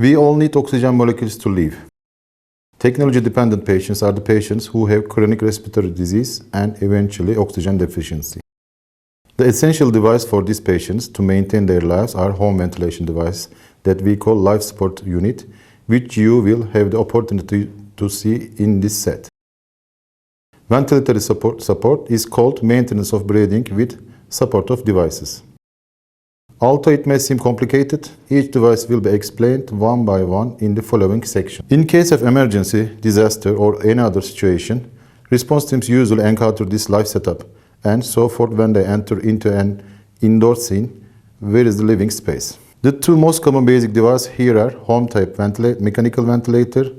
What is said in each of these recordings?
We all need oxygen molecules to live. Technology-dependent patients are the patients who have chronic respiratory disease and eventually oxygen deficiency. The essential device for these patients to maintain their lives are home ventilation device that we call life support unit, which you will have the opportunity to see in this set. Ventilatory support is called maintenance of breathing with support of devices. Although it may seem complicated, each device will be explained one by one in the following section. In case of emergency, disaster, or any other situation, response teams usually encounter this life setup and so forth when they enter into an indoor scene where is the living space. The two most common basic devices here are home-type mechanical ventilator,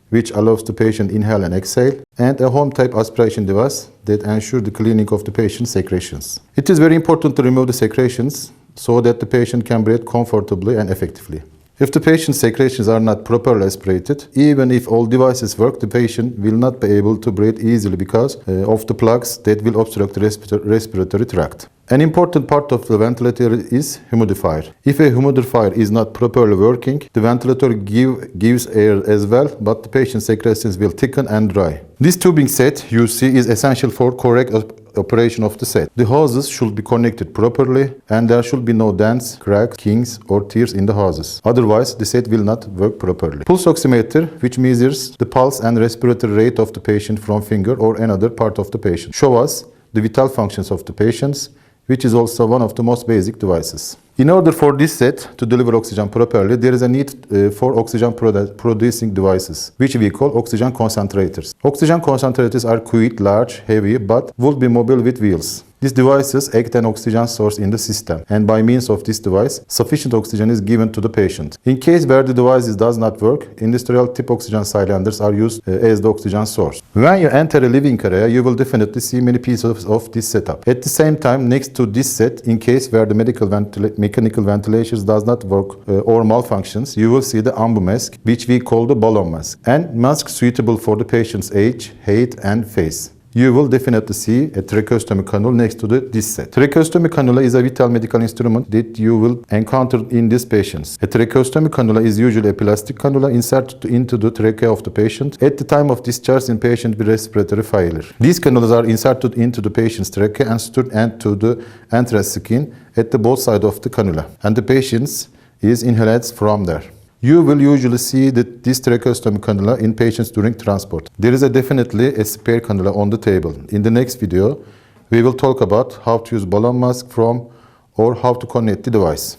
which allows the patient inhale and exhale, and a home-type aspiration device that ensures the cleaning of the patient's secretions. It is very important to remove the secretions so that the patient can breathe comfortably and effectively. If the patient's secretions are not properly aspirated, even if all devices work, the patient will not be able to breathe easily because of the plugs that will obstruct the respiratory tract. An important part of the ventilator is humidifier. If a humidifier is not properly working, the ventilator gives air as well, but the patient's secretions will thicken and dry. This tubing set you see is essential for correct operation of the set. The hoses should be connected properly and there should be no dents, cracks, kinks or tears in the hoses. Otherwise, the set will not work properly. Pulse oximeter, which measures the pulse and respiratory rate of the patient from finger or another part of the patient, show us the vital functions of the patients, which is also one of the most basic devices. In order for this set to deliver oxygen properly, there is a need for oxygen producing devices, which we call oxygen concentrators. Oxygen concentrators are quite large, heavy, but would be mobile with wheels. These devices act as an oxygen source in the system, and by means of this device, sufficient oxygen is given to the patient. In case where the device does not work, industrial tip oxygen cylinders are used as the oxygen source. When you enter a living area, you will definitely see many pieces of this setup. At the same time, next to this set, in case where the mechanical ventilation does not work or malfunctions, you will see the ambu mask, which we call the balloon mask, and mask suitable for the patient's age, height, and face. You will definitely see a tracheostomy cannula next to this set. Tracheostomy cannula is a vital medical instrument that you will encounter in these patients. A tracheostomy cannula is usually a plastic cannula inserted into the trachea of the patient at the time of discharge in patient with respiratory failure. These cannulas are inserted into the patient's trachea and stored into the entrance skin at the both sides of the cannula, and the patient is inhaled from there. You will usually see this tracheostomy cannula in patients during transport. There is definitely a spare cannula on the table. In the next video, we will talk about how to use balloon mask from or how to connect the device.